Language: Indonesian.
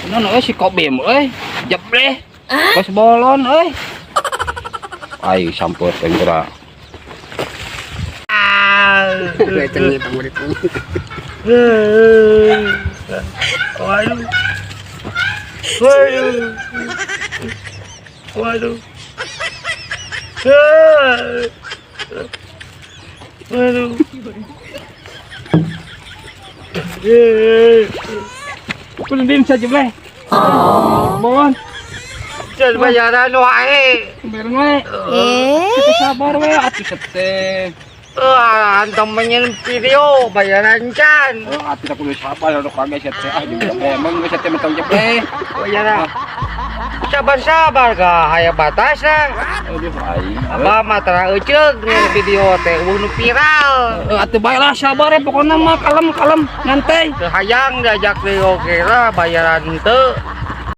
Nó si kobem euy. Jebleh. Pas bolon euy. Ai sampur teh geura. Cengi tang murid. Waduh. Waduh. Waduh. Waduh. Kudu dim saja bleh. Bon. Jangan bayaran wae. Bayaran wae. Kita sabar wae atuh teh. Antam menyen video bayaran can. Atuh tak kudu sabar untuk kagak teh. Ah juga emang geus teh mentang jebleh. Bayaran. Sabar-sabar ga aya batasna. Aduh ai. Abah mah tara euceug ngan video teh nu viral. Atuh baiklah sabar ya pokona mah kalem nyantai. Teu hayang diajak video kira bayaran teu.